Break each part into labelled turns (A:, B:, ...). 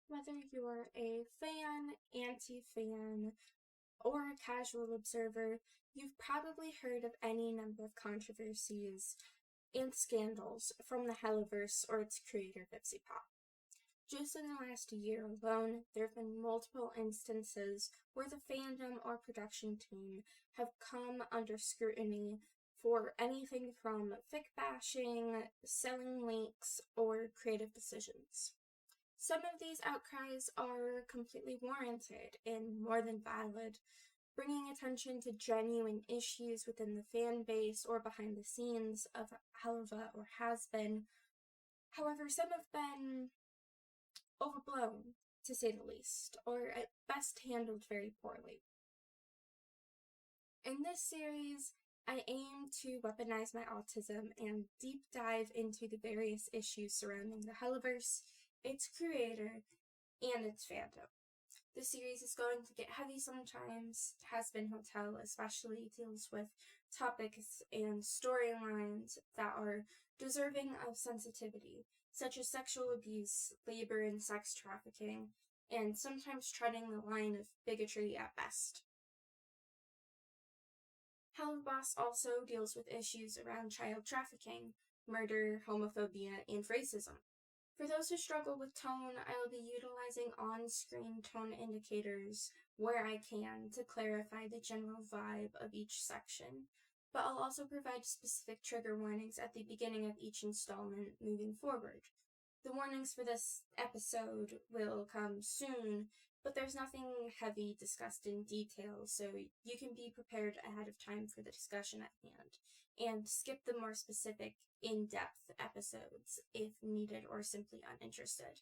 A: Whether you're a fan, anti-fan, or a casual observer, you've probably heard of any number of controversies and scandals from the Hellaverse or its creator, ViviziePop. Just in the last year alone, there have been multiple instances where the fandom or production team have come under scrutiny for anything from fic bashing, selling links, or creative decisions. Some of these outcries are completely warranted and more than valid, bringing attention to genuine issues within the fan base or behind the scenes of Helluva or Hazbin. However, some have been overblown, to say the least, or at best handled very poorly. In this series, I aim to weaponize my autism and deep dive into the various issues surrounding the Hellaverse, its creator, and its fandom. The series is going to get heavy sometimes. Hazbin Hotel especially deals with topics and storylines that are deserving of sensitivity, such as sexual abuse, labor and sex trafficking, and sometimes treading the line of bigotry at best. Helluva Boss also deals with issues around child trafficking, murder, homophobia, and racism. For those who struggle with tone, I will be utilizing on-screen tone indicators where I can to clarify the general vibe of each section, but I'll also provide specific trigger warnings at the beginning of each installment moving forward. The warnings for this episode will come soon, but there's nothing heavy discussed in detail, so you can be prepared ahead of time for the discussion at hand, and skip the more specific, in-depth episodes if needed or simply uninterested.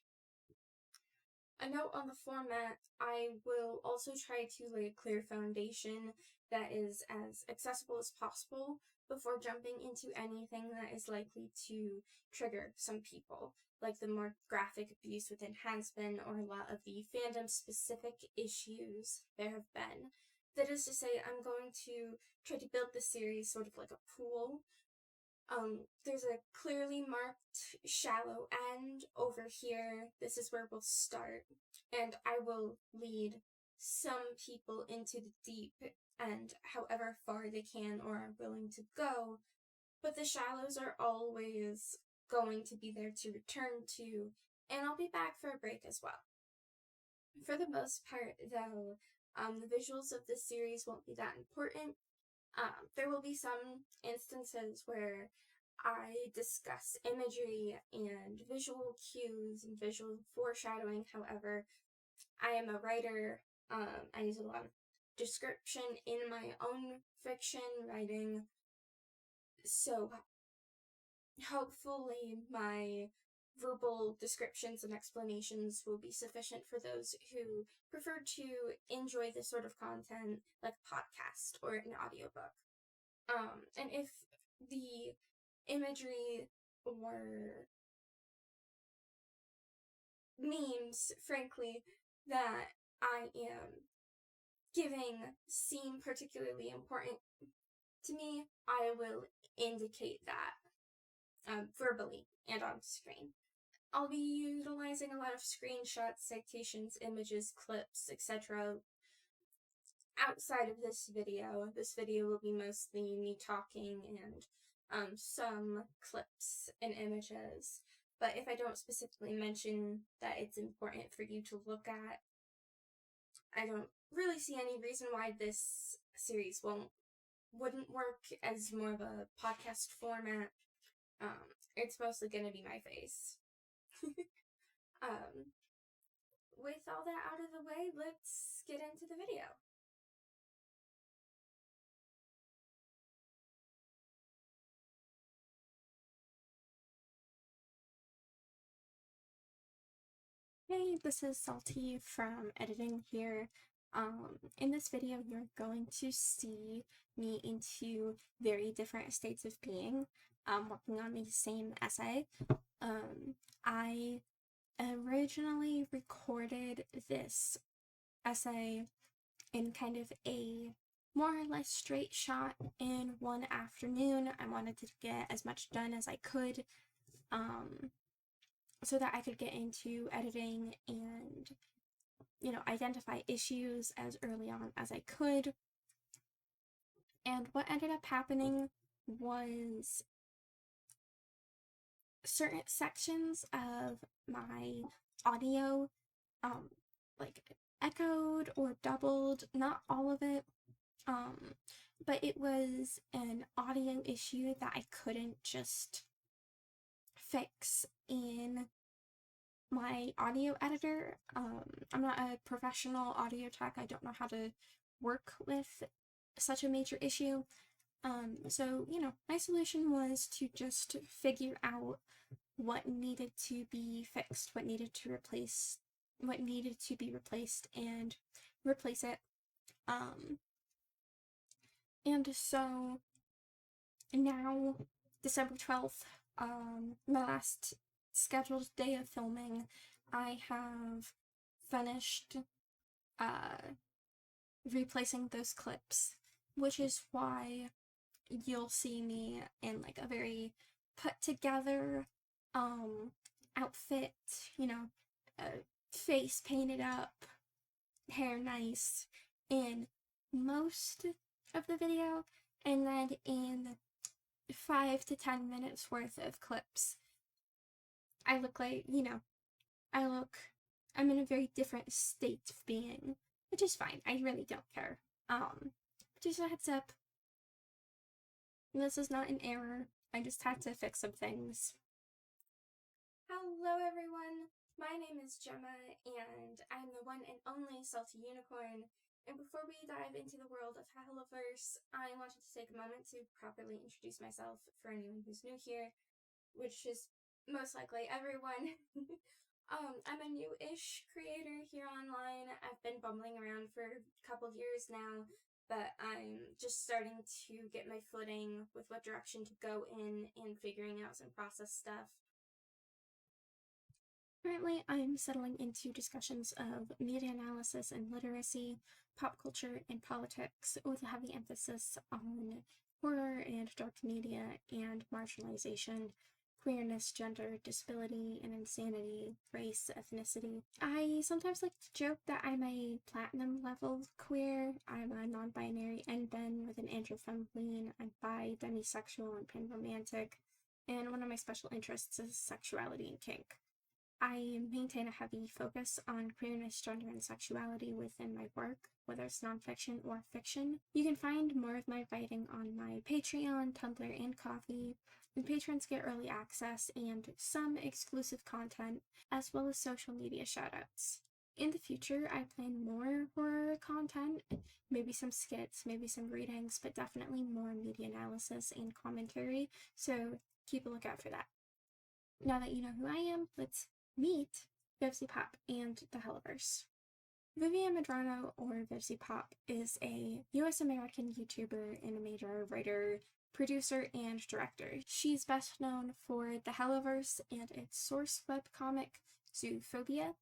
A: A note on the format, I will also try to lay a clear foundation that is as accessible as possible before jumping into anything that is likely to trigger some people, like the more graphic abuse within Hazbin or a lot of the fandom-specific issues there have been. That is to say, I'm going to try to build the series sort of like a pool. There's a clearly marked shallow end over here. This is where we'll start, and I will lead some people into the deep end however far they can or are willing to go, but the shallows are always going to be there to return to, and I'll be back for a break as well. For the most part, though, the visuals of this series won't be that important. There will be some instances where I discuss imagery and visual cues and visual foreshadowing. However, I am a writer. I use a lot of description in my own fiction writing, so hopefully my verbal descriptions and explanations will be sufficient for those who prefer to enjoy this sort of content like a podcast or an audiobook. And if the imagery or memes, frankly, that I am giving seem particularly important to me, I will indicate that verbally and on screen. I'll be utilizing a lot of screenshots, citations, images, clips, etc. outside of this video. This video will be mostly me talking and some clips and images. But if I don't specifically mention that it's important for you to look at, I don't really see any reason why this series wouldn't work as more of a podcast format. It's mostly going to be my face. With all that out of the way, let's get into the video. Hey, this is Salty from editing here. In this video, you're going to see me into very different states of being, working on the same essay. I originally recorded this essay in kind of a more or less straight shot in one afternoon. I wanted to get as much done as I could, so that I could get into editing and, you know, identify issues as early on as I could. And what ended up happening was certain sections of my audio like echoed or doubled, not all of it, but it was an audio issue that I couldn't just fix in my audio editor. I'm not a professional audio tech. I don't know how to work with such a major issue. So, you know, my solution was to just figure out what needed to be fixed, what needed to be replaced, and replace it. And so now, December 12th, my last scheduled day of filming, I have finished replacing those clips, which is why you'll see me in like a very put together outfit, you know, face painted up, hair nice in most of the video, and then in 5 to 10 minutes worth of clips I look like, you know, I'm in a very different state of being, which is fine. I really don't care. Just a heads up, this is not an error. I just had to fix some things. Hello everyone, my name is Gemma, and I'm the one and only Salty Unicorn. And before we dive into the world of Hellaverse, I wanted to take a moment to properly introduce myself for anyone who's new here, which is most likely everyone. I'm a new-ish creator here online. I've been bumbling around for a couple years now, but I'm just starting to get my footing with what direction to go in and figuring out some process stuff. Currently, I'm settling into discussions of media analysis and literacy, pop culture, and politics, with a heavy emphasis on horror and dark media and marginalization, queerness, gender, disability, and insanity, race, ethnicity. I sometimes like to joke that I'm a platinum level queer. I'm a non-binary NBen with an androphone lean. I'm bi, demisexual, and panromantic. And one of my special interests is sexuality and kink. I maintain a heavy focus on queerness, gender, and sexuality within my work, whether it's nonfiction or fiction. You can find more of my writing on my Patreon, Tumblr, and Ko-fi, and patrons get early access and some exclusive content, as well as social media shoutouts. In the future, I plan more horror content, maybe some skits, maybe some readings, but definitely more media analysis and commentary, so keep a lookout for that. Now that you know who I am, let's meet ViviziePop and the Hellaverse. Vivian Medrano, or VivziePop, is a US-American YouTuber, animator, writer, producer, and director. She's best known for the Hellaverse and its source webcomic, Zoophobia.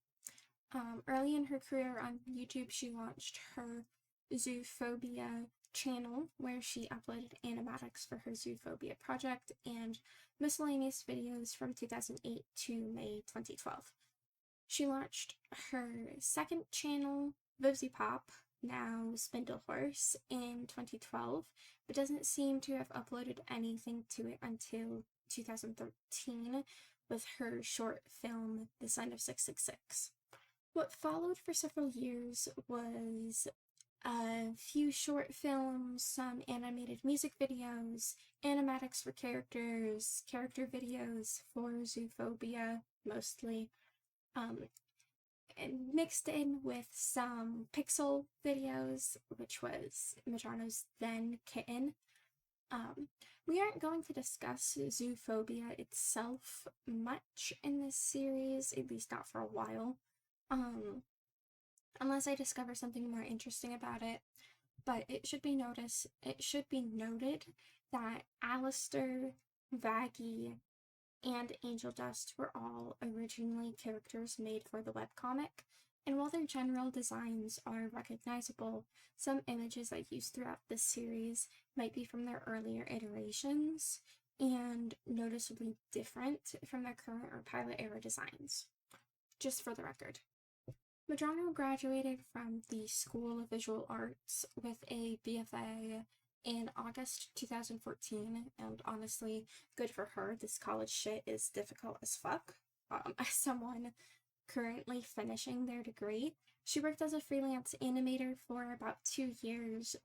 A: Early in her career on YouTube, she launched her Zoophobia channel, where she uploaded animatics for her Zoophobia project and miscellaneous videos from 2008 to May 2012. She launched her second channel, VivziePop, now Spindlehorse, in 2012, but doesn't seem to have uploaded anything to it until 2013 with her short film, The Son of 666. What followed for several years was a few short films, some animated music videos, animatics for characters, character videos for Zoophobia, mostly, and mixed in with some pixel videos, which was Medrano's then Kitten. We aren't going to discuss Zoophobia itself much in this series, at least not for a while, unless I discover something more interesting about it. But it should be noted that Alistair, Vaggie, and Angel Dust were all originally characters made for the webcomic, and while their general designs are recognizable, some images I use throughout this series might be from their earlier iterations, and noticeably different from their current or pilot era designs. Just for the record. Medrano graduated from the School of Visual Arts with a BFA in August 2014, and honestly, good for her. This college shit is difficult as fuck. As someone currently finishing their degree, she worked as a freelance animator for about 2 years,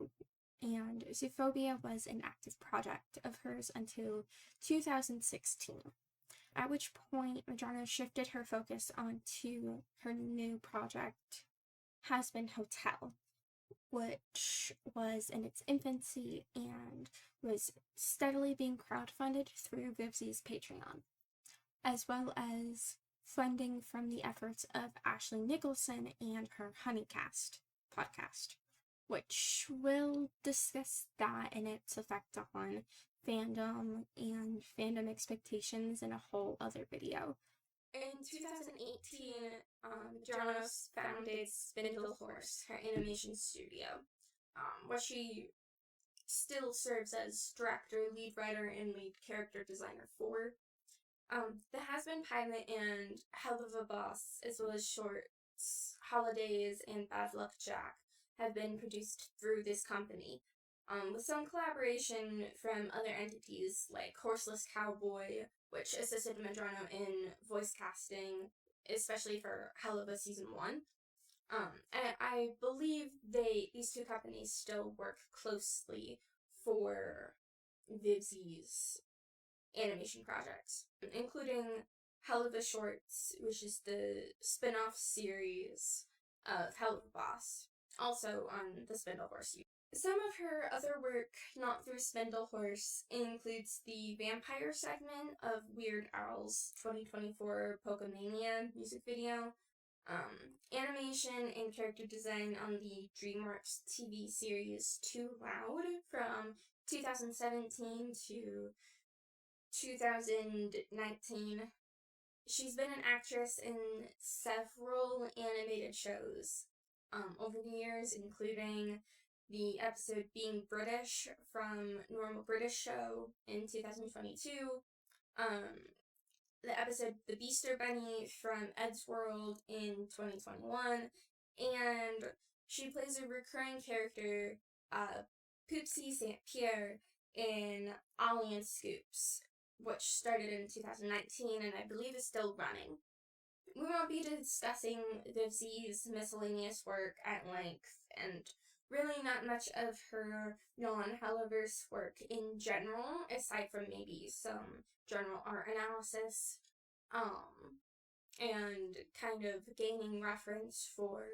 A: and Zoophobia was an active project of hers until 2016. At which point, Medrano shifted her focus onto her new project, Hazbin Hotel, which was in its infancy and was steadily being crowdfunded through Vivzie's Patreon, as well as funding from the efforts of Ashley Nicholson and her Honeycast podcast, which we'll discuss that and its effect on fandom and fandom expectations in a whole other video. In 2018, Jonas founded Spindlehorse, her animation studio, where she still serves as director, lead writer, and lead character designer for. The Hazbin pilot and Helluva Boss, as well as shorts, Holidays, and Bad Luck Jack, have been produced through this company, with some collaboration from other entities like Horseless Cowboy, which assisted Medrano in voice casting, especially for Helluva Season 1. And I believe these two companies still work closely for Vivzie's animation projects, including Helluva Shorts, which is the spin-off series of Helluva Boss, also on the Spindlehorse. Some of her other work, not through Spindlehorse, includes the vampire segment of Weird Al's 2024 Pokemania music video, animation and character design on the DreamWorks TV series Too Loud from 2017 to 2019. She's been an actress in several animated shows over the years, including the episode Being British from Normal British Show in 2022, the episode The Beaster Bunny from Ed's World in 2021, and she plays a recurring character, Poopsie St. Pierre, in Ollie and Scoops, which started in 2019 and I believe is still running. We won't be discussing Vivzie's miscellaneous work at length, and really not much of her non-Hellaverse work in general, aside from maybe some general art analysis, and kind of gaining reference for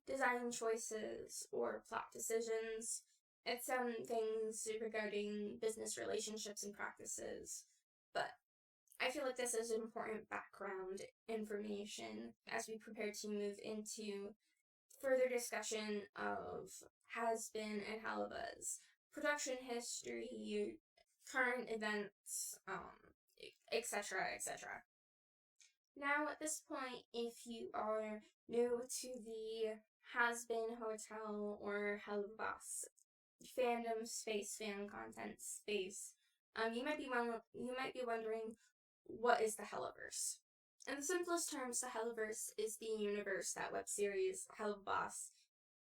A: design choices or plot decisions, and some things regarding business relationships and practices. But I feel like this is important background information as we prepare to move into further discussion of Hazbin and Helluva's production history, current events, etc., etc. Now, at this point, if you are new to the Hazbin Hotel or Helluva Boss fandom space, fan content space, you might be wondering, what is the Hellaverse? In the simplest terms, the Hellaverse is the universe that web series Helluva Boss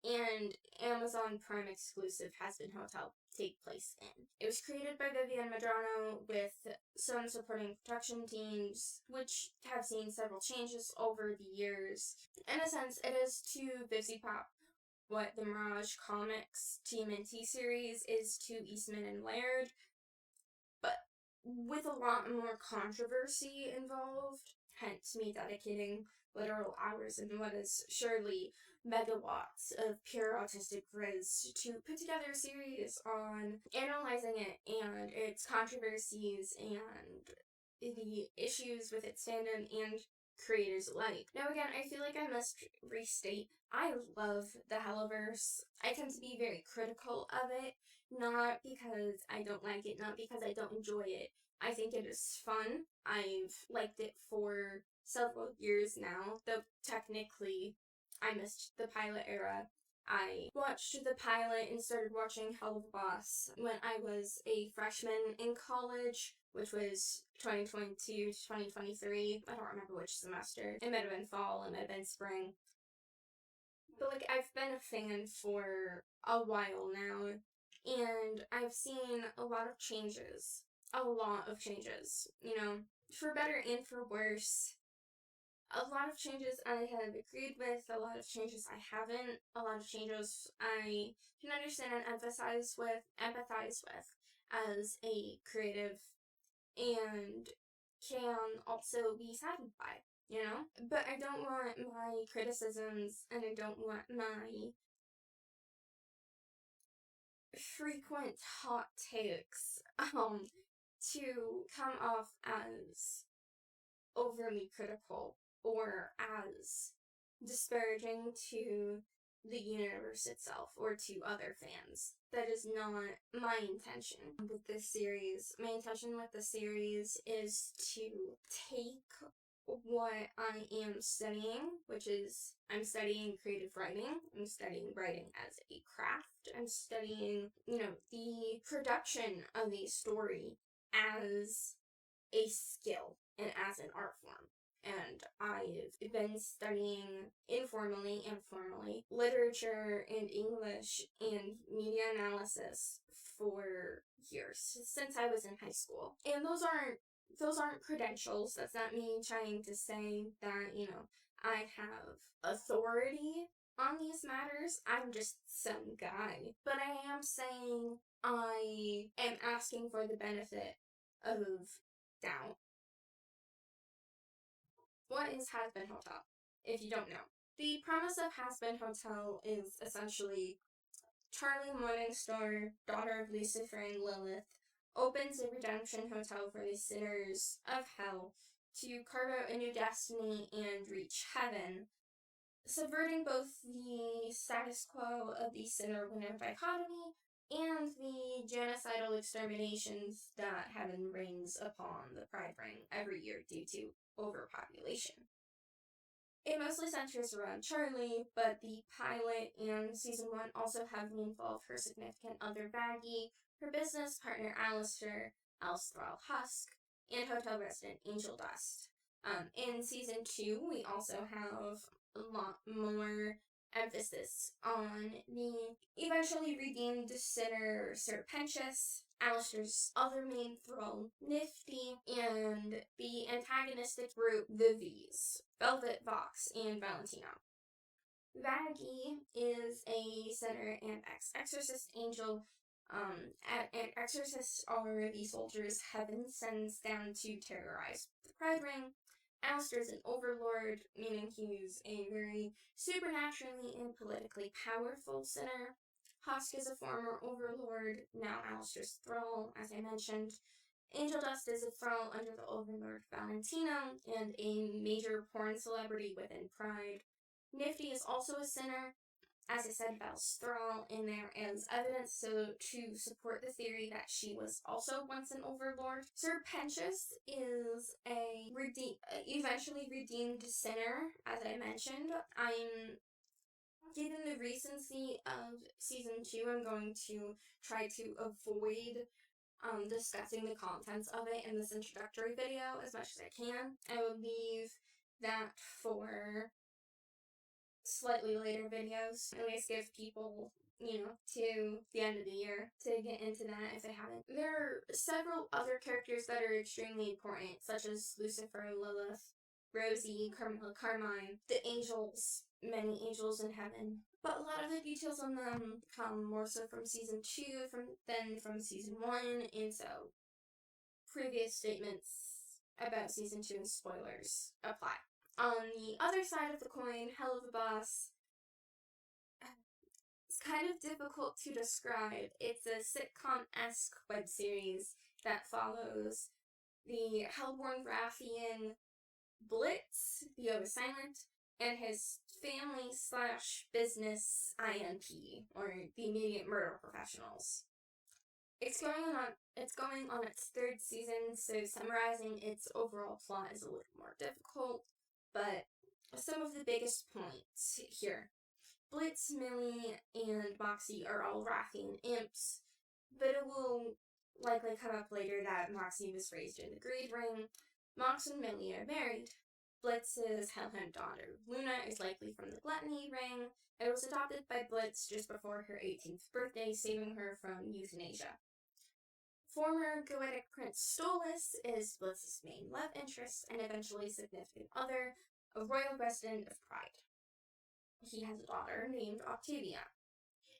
A: and Amazon Prime exclusive Hazbin Hotel take place in. It was created by Vivian Medrano with some supporting production teams, which have seen several changes over the years. In a sense, it is to VivziePop what the Mirage Comics TMNT series is to Eastman and Laird, but with a lot more controversy involved, hence me dedicating literal hours and what is surely megawatts of pure autistic grizz to put together a series on analyzing it and its controversies and the issues with its fandom and creators alike. Now again, I feel like I must restate, I love the Hellaverse. I tend to be very critical of it, not because I don't like it, not because I don't enjoy it. I think it is fun. I've liked it for several years now, though technically I missed the pilot era. I watched the pilot and started watching Helluva Boss when I was a freshman in college, which was 2022 to 2023. I don't remember which semester. It might have been fall, it might have been spring. But, like, I've been a fan for a while now, and I've seen a lot of changes. A lot of changes, you know, for better and for worse. A lot of changes I have agreed with, a lot of changes I haven't, a lot of changes I can understand and empathize with as a creative, and can also be saddened by, you know? But I don't want my criticisms, and I don't want my frequent hot takes, to come off as overly critical or as disparaging to the universe itself or to other fans. That is not my intention with this series. My intention with the series is to take what I am studying, which is I'm studying creative writing. I'm studying writing as a craft. I'm studying, you know, the production of a story as a skill and as an art form. And I've been studying informally and formally literature and English and media analysis for years, since I was in high school. And those aren't credentials. That's not me trying to say that, you know, I have authority on these matters. I'm just some guy. But I am saying I am asking for the benefit of doubt. What is Hazbin Hotel, if you don't know? The premise of Hazbin Hotel is essentially Charlie Morningstar, daughter of Lucifer and Lilith, opens a redemption hotel for the sinners of hell to carve out a new destiny and reach heaven, subverting both the status quo of the sinner-winner dichotomy and the genocidal exterminations that heaven rains upon the Pride Ring every year due to overpopulation. It mostly centers around Charlie, but the pilot and season 1 also heavily involve her significant other Baggy, her business partner Alistair, Alstral Husk, and hotel resident Angel Dust. In season 2, we also have a lot more emphasis on the eventually redeemed sinner Serpentius, Alistair's other main thrall, Nifty, and the antagonistic group, the V's, Velvet, Vox, and Valentino. Vaggie is a sinner and ex-exorcist angel, and exorcists are the soldiers heaven sends down to terrorize the Pride Ring. Alistair's an overlord, meaning he's a very supernaturally and politically powerful sinner. Husk is a former overlord, now Alistair's thrall, as I mentioned. Angel Dust is a thrall under the overlord Valentino, and a major porn celebrity within Pride. Nifty is also a sinner, as I said, Val's thrall, and there is evidence to support the theory that she was also once an overlord. Serpentius is a eventually redeemed sinner, as I mentioned. Given the recency of season 2, I'm going to try to avoid discussing the contents of it in this introductory video as much as I can. I will leave that for slightly later videos. At least give people, you know, to the end of the year to get into that if they haven't. There are several other characters that are extremely important, such as Lucifer, Lilith, Rosie, Carmine, the angels, many angels in heaven. But a lot of the details on them come more so from season 2 than from season 1, and so previous statements about season 2 and spoilers apply. On the other side of the coin, Helluva Boss, it's kind of difficult to describe. It's a sitcom-esque web series that follows the Hellborn Rathian Blitz, the Silent, and his family/business IMP, or the immediate murder professionals. It's going on its 3rd season, so summarizing its overall plot is a little more difficult, but some of the biggest points here. Blitz, Millie, and Moxie are all Rathian imps, but it will likely come up later that Moxie was raised in the Greed Ring. Mox and Millie are married. Blitz's Hellhound daughter, Luna, is likely from the Gluttony Ring, and was adopted by Blitz just before her 18th birthday, saving her from euthanasia. Former Goetic Prince Stolas is Blitz's main love interest and eventually significant other, a royal resident of Pride. He has a daughter named Octavia.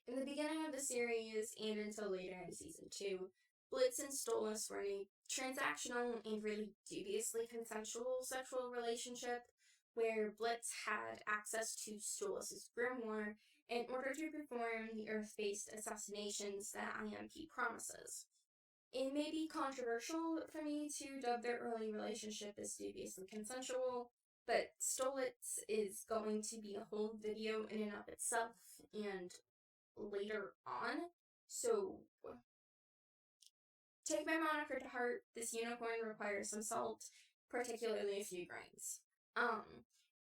A: In the beginning of the series and until later in season 2, Blitz and Stolas were in a transactional and really dubiously consensual sexual relationship where Blitz had access to Stolas' grimoire in order to perform the Earth-based assassinations that IMP promises. It may be controversial for me to dub their early relationship as dubiously consensual, but Stolitz is going to be a whole video in and of itself, and later on, so take my moniker to heart. This unicorn requires some salt, particularly a few grains.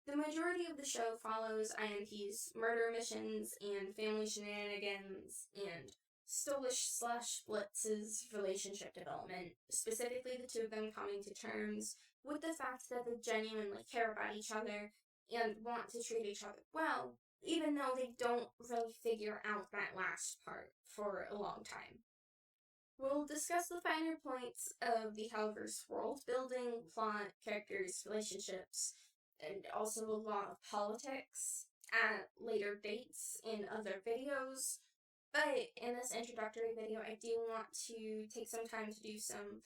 A: The majority of the show follows IMP's murder missions and family shenanigans and Stolish/Blitz's relationship development, specifically the two of them coming to terms with the fact that they genuinely care about each other and want to treat each other well, even though they don't really figure out that last part for a long time. We'll discuss the finer points of the Hellaverse world building, plot, characters, relationships, and also a lot of politics at later dates in other videos. But in this introductory video, I do want to take some time to do some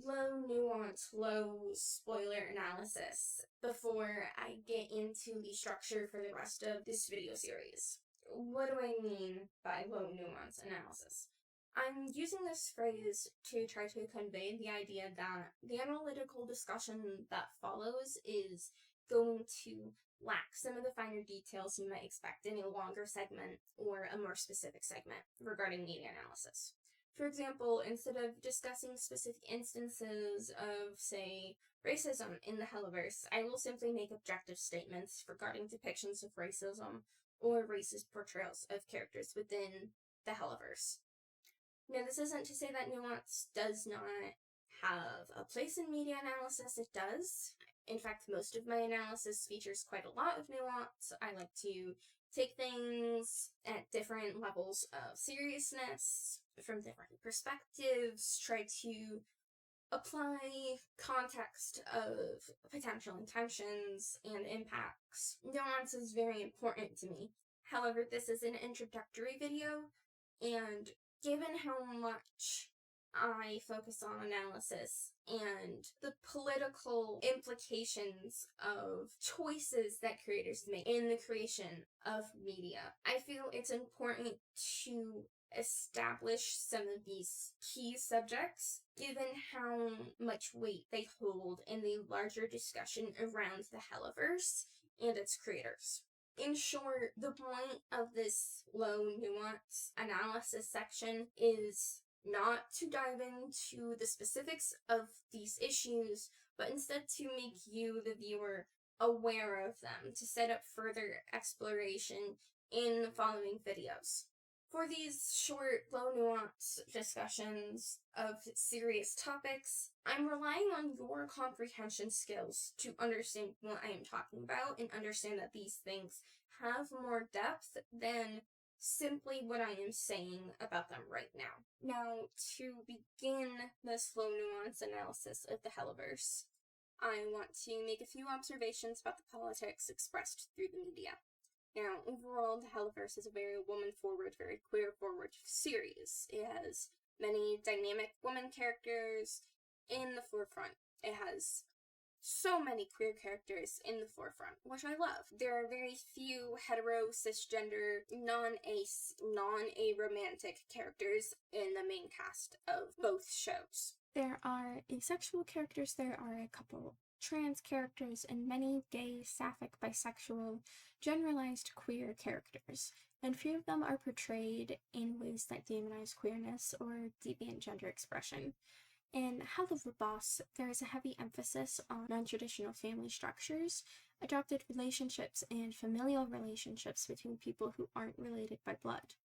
A: low nuance, low spoiler analysis before I get into the structure for the rest of this video series. What do I mean by low nuance analysis? I'm using this phrase to try to convey the idea that the analytical discussion that follows is going to lack some of the finer details you might expect in a longer segment or a more specific segment regarding media analysis. For example, instead of discussing specific instances of, say, racism in the Hellaverse, I will simply make objective statements regarding depictions of racism or racist portrayals of characters within the Hellaverse. Now, this isn't to say that nuance does not have a place in media analysis. It does. In fact, most of my analysis features quite a lot of nuance. I like to take things at different levels of seriousness, from different perspectives, try to apply context of potential intentions and impacts. Nuance is very important to me. However, this is an introductory video, and given how much I focus on analysis and the political implications of choices that creators make in the creation of media, I feel it's important to establish some of these key subjects, given how much weight they hold in the larger discussion around the Hellaverse and its creators. In short, the point of this low nuance analysis section is not to dive into the specifics of these issues, but instead to make you, the viewer, aware of them, to set up further exploration in the following videos. For these short, low nuance discussions of serious topics, I'm relying on your comprehension skills to understand what I am talking about and understand that these things have more depth than simply what I am saying about them right now. Now, to begin this low nuance analysis of the Hellaverse, I want to make a few observations about the politics expressed through the media. Now, overall, the Hellaverse is a very woman-forward, very queer-forward series. It has many dynamic woman characters in the forefront. It has so many queer characters in the forefront, which I love. There are very few hetero, cisgender, non-ace, non-aromantic characters in the main cast of both shows. There are asexual characters, there are a couple trans characters, and many gay, sapphic, bisexual, generalized queer characters, and few of them are portrayed in ways that demonize queerness or deviant gender expression. In Helluva Boss, there is a heavy emphasis on non-traditional family structures, adopted relationships, and familial relationships between people who aren't related by blood.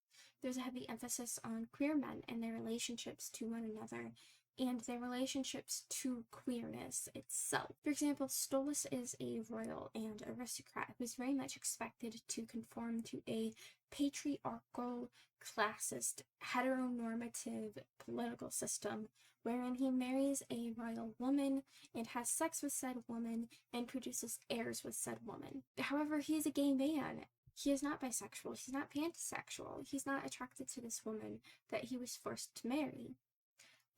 A: There's a heavy emphasis on queer men and their relationships to one another, and their relationships to queerness itself. For example, Stolas is a royal and aristocrat who is very much expected to conform to a patriarchal, classist, heteronormative political system wherein he marries a royal woman and has sex with said woman and produces heirs with said woman. However, he is a gay man. He is not bisexual, he's not pansexual, he's not attracted to this woman that he was forced to marry.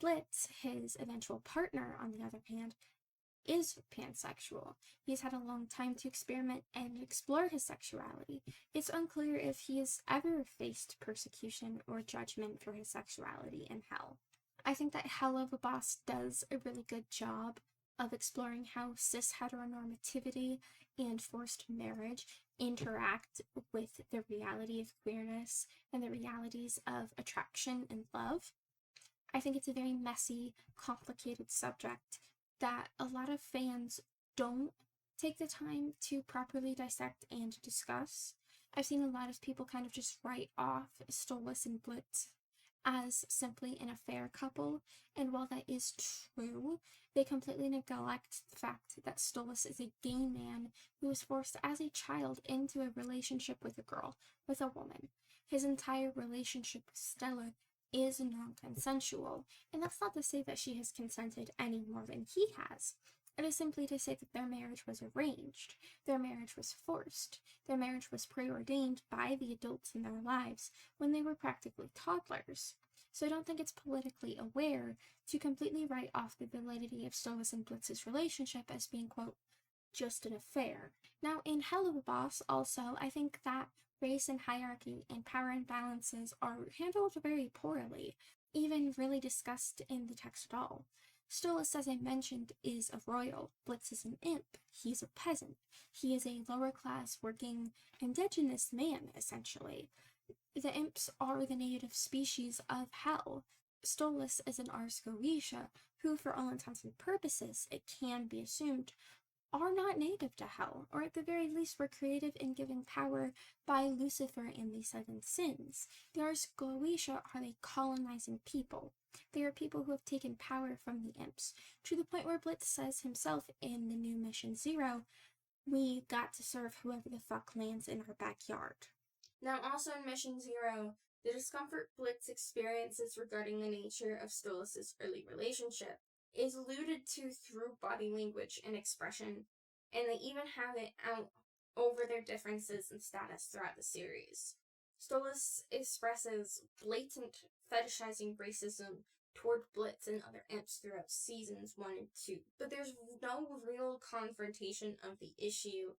A: Blitz, his eventual partner, on the other hand, is pansexual. He's had a long time to experiment and explore his sexuality. It's unclear if he has ever faced persecution or judgment for his sexuality in Hell. I think that Helluva Boss does a really good job of exploring how cis heteronormativity and forced marriage interact with the reality of queerness and the realities of attraction and love. I think it's a very messy, complicated subject that a lot of fans don't take the time to properly dissect and discuss. I've seen a lot of people kind of just write off Stolas and Blitz as simply an affair couple, and while that is true, they completely neglect the fact that Stolas is a gay man who was forced as a child into a relationship with a girl, with a woman. His entire relationship with Stella is non-consensual, and that's not to say that she has consented any more than he has. It is simply to say that their marriage was arranged, their marriage was forced, their marriage was preordained by the adults in their lives when they were practically toddlers. So I don't think it's politically aware to completely write off the validity of Stolas and Blitz's relationship as being, quote, just an affair. Now, in Helluva Boss, also, I think that race and hierarchy and power imbalances are handled very poorly, even really discussed in the text at all. Stolas, as I mentioned, is a royal. Blitz is an imp. He's a peasant. He is a lower-class, working, indigenous man, essentially. The imps are the native species of Hell. Stolas is an Ars Goetia, who, for all intents and purposes, it can be assumed, are not native to Hell, or at the very least were created and given power by Lucifer and the Seven Sins. The Ars Goetia are a colonizing people. They are people who have taken power from the imps, to the point where Blitz says himself in the new Mission Zero, we got to serve whoever the fuck lands in our backyard. Now, also in Mission Zero, the discomfort Blitz experiences regarding the nature of Stolas' early relationship is alluded to through body language and expression, and they even have it out over their differences in status throughout the series. Stolas expresses blatant fetishizing racism toward Blitz and other imps throughout seasons 1 and 2, but there's no real confrontation of the issue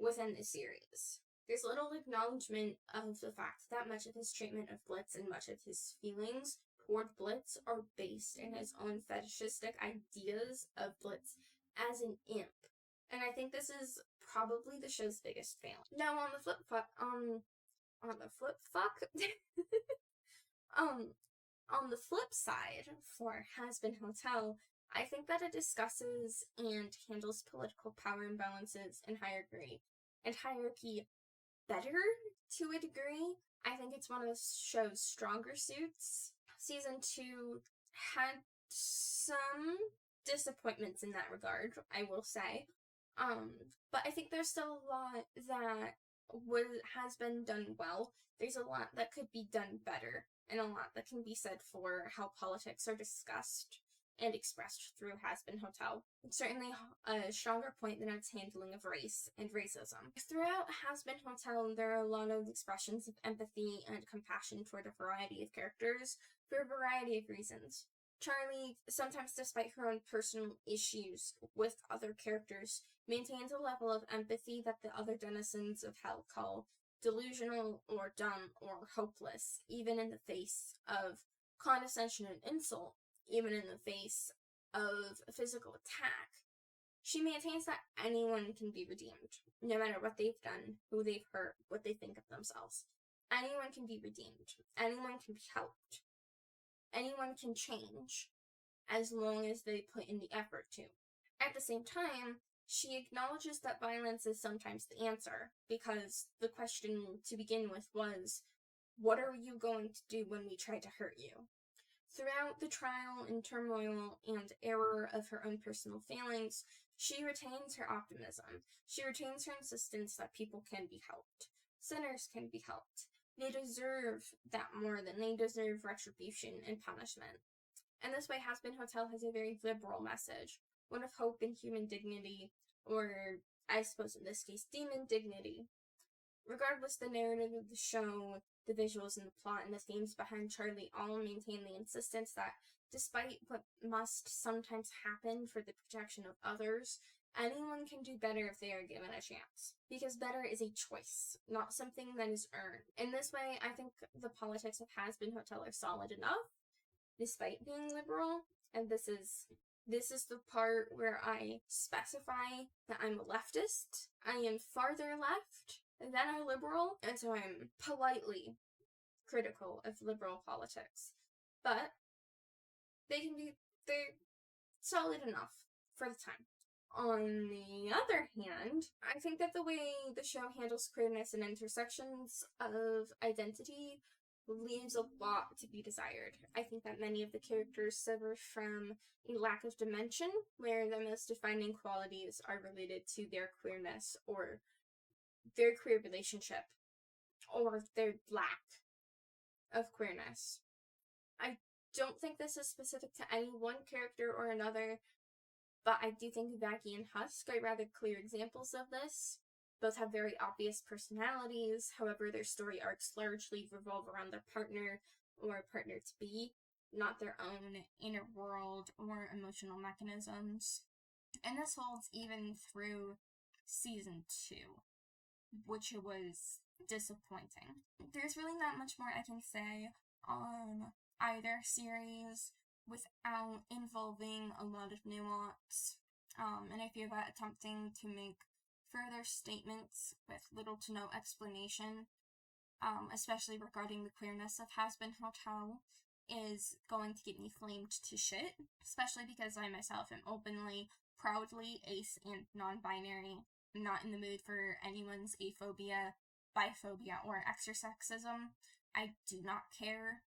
A: within the series. There's little acknowledgement of the fact that much of his treatment of Blitz and much of his feelings toward Blitz are based in his own fetishistic ideas of Blitz as an imp. And I think this is probably the show's biggest failing. Now on the flip side, for Hazbin Hotel, I think that it discusses and handles political power imbalances and hierarchy better to a degree. I think it's one of the show's stronger suits. Season 2 had some disappointments in that regard, I will say. But I think there's still a lot that has been done well. There's a lot that could be done better, and a lot that can be said for how politics are discussed and expressed through Hazbin Hotel. It's certainly a stronger point than its handling of race and racism. Throughout Hazbin Hotel, there are a lot of expressions of empathy and compassion toward a variety of characters for a variety of reasons. Charlie, sometimes despite her own personal issues with other characters, maintains a level of empathy that the other denizens of Hell call delusional or dumb or hopeless, even in the face of condescension and insult, even in the face of a physical attack. She maintains that anyone can be redeemed, no matter what they've done, who they've hurt, what they think of themselves. Anyone can be redeemed. Anyone can be helped. Anyone can change, as long as they put in the effort to. At the same time, She acknowledges that violence is sometimes the answer, because the question to begin with was, what are you going to do when we try to hurt you? Throughout the trial and turmoil and error of her own personal failings, she retains her optimism. She retains her insistence that people can be helped. Sinners can be helped. They deserve that more than they deserve retribution and punishment. And this way, Hazbin Hotel has a very liberal message, one of hope and human dignity, or I suppose in this case, demon dignity. Regardless, the narrative of the show, the visuals and the plot, and the themes behind Charlie all maintain the insistence that despite what must sometimes happen for the protection of others, anyone can do better if they are given a chance. Because better is a choice, not something that is earned. In this way, I think the politics of Hazbin Hotel are solid enough, despite being liberal, and this is the part where I specify that I'm a leftist. I am farther left than a liberal, and so I'm politely critical of liberal politics. But they're solid enough for the time. On the other hand, I think that the way the show handles queerness and intersections of identity leaves a lot to be desired. I think that many of the characters suffer from a lack of dimension, where the most defining qualities are related to their queerness or their queer relationship, or their lack of queerness. I don't think this is specific to any one character or another, but I do think Vaki and Husk are rather clear examples of this. Both have very obvious personalities, however their story arcs largely revolve around their partner or partner-to-be, not their own inner world or emotional mechanisms. And this holds even through season 2, which was disappointing. There's really not much more I can say on either series without involving a lot of nuance, and I feel that attempting to make further statements with little to no explanation, especially regarding the queerness of Hazbin Hotel, is going to get me flamed to shit, especially because I myself am openly, proudly ace and non-binary. I'm not in the mood for anyone's aphobia, biphobia, or exersexism. I do not care.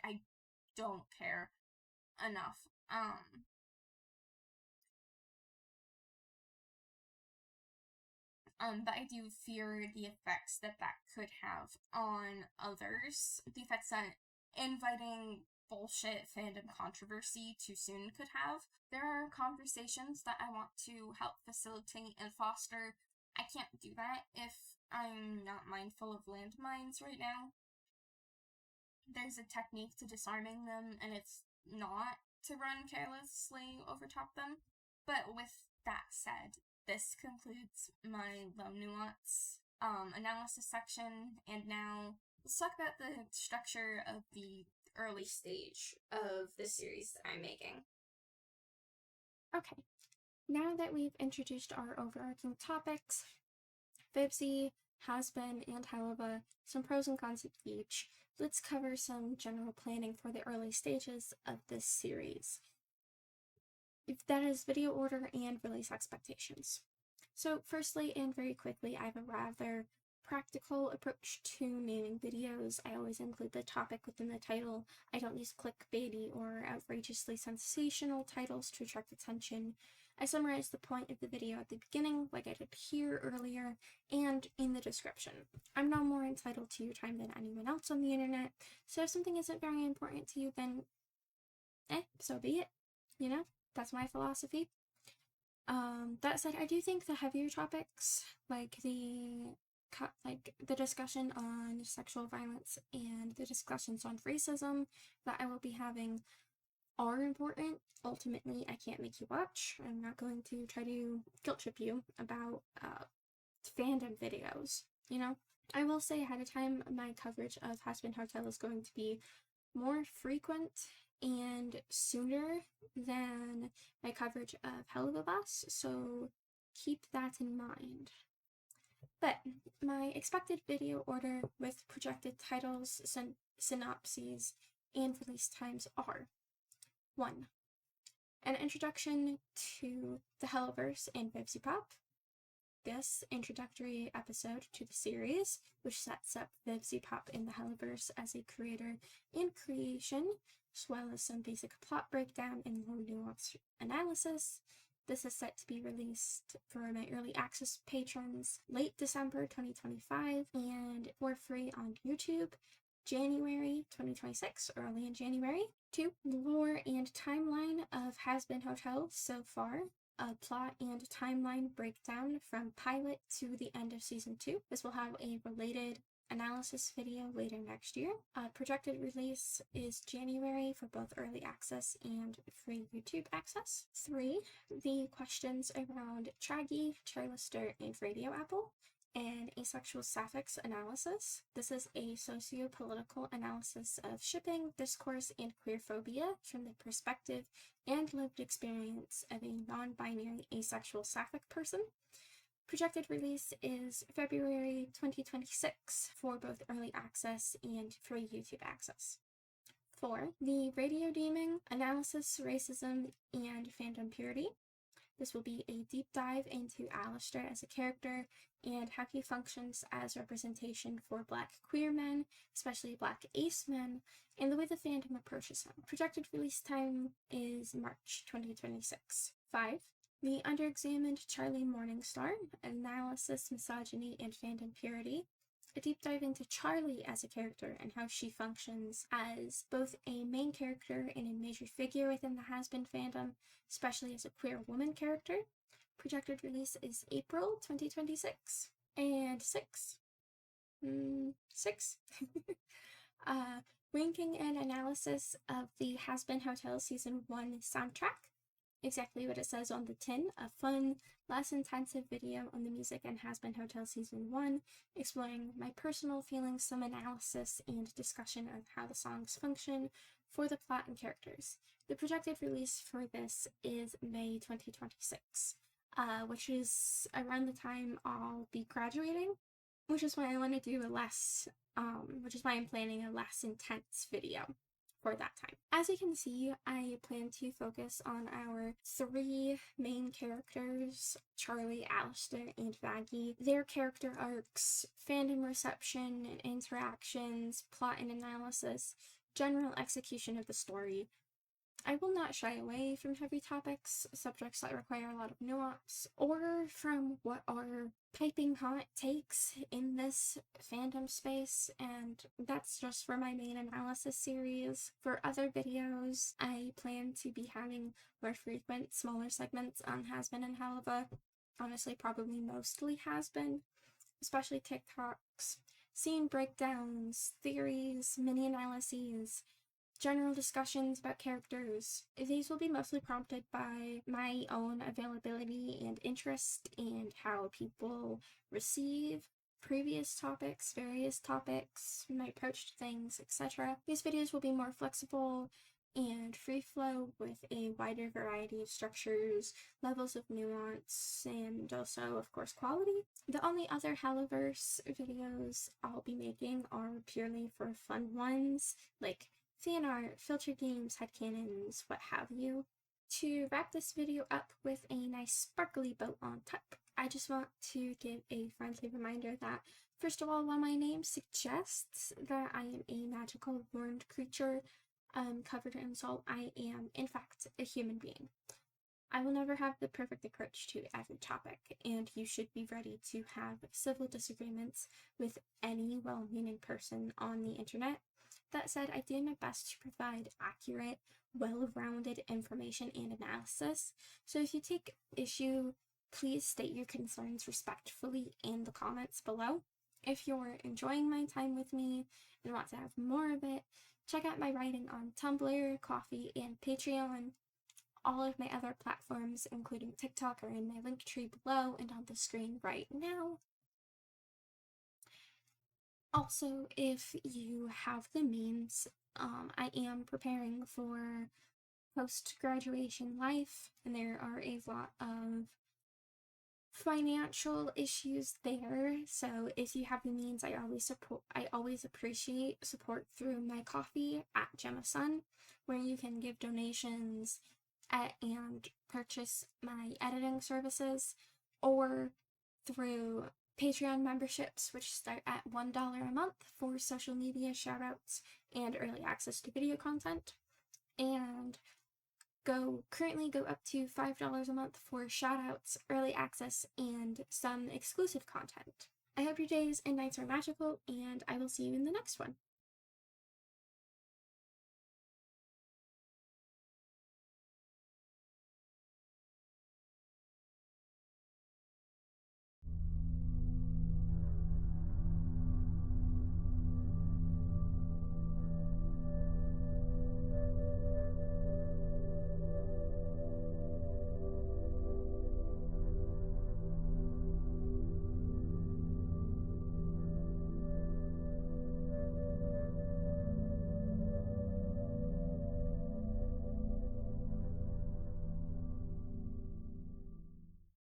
A: I don't care enough. But I do fear the effects that could have on others. The effects that inviting bullshit fandom controversy too soon could have. There are conversations that I want to help facilitate and foster. I can't do that if I'm not mindful of landmines right now. There's a technique to disarming them, and it's not to run carelessly over top them. But with that said, this concludes my low nuance analysis section, and now let's talk about the structure of the early stage of the series that I'm making. Okay, now that we've introduced our overarching topics, Vivzie, Hazbin, and Helluva, some pros and cons of each, let's cover some general planning for the early stages of this series. If that is video order and release expectations. So firstly, and very quickly, I have a rather practical approach to naming videos. I always include the topic within the title. I don't use clickbaity or outrageously sensational titles to attract attention. I summarize the point of the video at the beginning, like I did here earlier, and in the description. I'm no more entitled to your time than anyone else on the internet, so if something isn't very important to you, then so be it. You know, that's my philosophy. That said, I do think the heavier topics, like the discussion on sexual violence and the discussions on racism that I will be having, are important. Ultimately, I can't make you watch. I'm not going to try to guilt trip you about fandom videos, you know? I will say ahead of time, my coverage of Hazbin Hotel is going to be more frequent and sooner than my coverage of Helluva Boss, so keep that in mind. But my expected video order with projected titles, synopses, and release times are: 1. An introduction to the Hellaverse and ViviziePop. This introductory episode to the series, which sets up ViviziePop in the Hellaverse as a creator and creation, as well as some basic plot breakdown and low nuance analysis. This is set to be released for my early access patrons late December 2025 and for free on YouTube January 2026, early in January. 2. Lore and timeline of Hazbin Hotel so far. A plot and timeline breakdown from pilot to the end of season 2. This will have a related analysis video later next year. Projected release is January for both early access and free YouTube access. 3. The questions around Traggy, Charlister, and Radio Apple. An asexual sapphics analysis. This is a socio-political analysis of shipping, discourse, and queerphobia from the perspective and lived experience of a non-binary asexual sapphic person. Projected release is February 2026 for both early access and free YouTube access. 4. The radio demon analysis, racism, and fandom purity. This will be a deep dive into Alistair as a character and how he functions as representation for Black queer men, especially Black ace men, and the way the fandom approaches him. Projected release time is March 2026. 5. The Underexamined Charlie Morningstar, analysis, misogyny, and fandom purity. A deep dive into Charlie as a character and how she functions as both a main character and a major figure within the Hazbin fandom, especially as a queer woman character. Projected release is April 2026. And 6. Ranking and analysis of the Hazbin Hotel Season 1 soundtrack. Exactly what it says on the tin, a fun, less intensive video on the music in Hazbin Hotel Season 1, exploring my personal feelings, some analysis, and discussion of how the songs function for the plot and characters. The projected release for this is May 2026, which is around the time I'll be graduating, which is why I want to do which is why I'm planning a less intense video for that time. As you can see, I plan to focus on our 3 main characters, Charlie, Alistair, and Vaggie, their character arcs, fandom reception and interactions, plot and analysis, general execution of the story. I will not shy away from heavy topics, subjects that require a lot of nuance, or from what are piping hot takes in this fandom space, and that's just for my main analysis series. For other videos, I plan to be having more frequent, smaller segments on Hazbin and Helluva. Honestly, probably mostly Hazbin, especially TikToks, scene breakdowns, theories, mini analyses, general discussions about characters. These will be mostly prompted by my own availability and interest and how people receive previous topics, various topics, my approach to things, etc. These videos will be more flexible and free flow with a wider variety of structures, levels of nuance, and also, of course, quality. The only other Hellaverse videos I'll be making are purely for fun ones, like fan art, filtered games, headcanons, what have you. To wrap this video up with a nice sparkly bow on top, I just want to give a friendly reminder that, first of all, while my name suggests that I am a magical horned creature covered in salt, I am, in fact, a human being. I will never have the perfect approach to every topic, and you should be ready to have civil disagreements with any well-meaning person on the internet. That said, I do my best to provide accurate, well-rounded information and analysis, so if you take issue, please state your concerns respectfully in the comments below. If you're enjoying my time with me and want to have more of it, check out my writing on Tumblr, Ko-fi, and Patreon. All of my other platforms, including TikTok, are in my link tree below and on the screen right now. Also, if you have the means, I am preparing for post-graduation life, and there are a lot of financial issues there, so if you have the means, I always appreciate support through my Ko-fi at Gemma Sun, where you can give donations and purchase my editing services, or through Patreon memberships, which start at $1 a month for social media shoutouts and early access to video content, and currently go up to $5 a month for shoutouts, early access, and some exclusive content. I hope your days and nights are magical, and I will see you in the next one.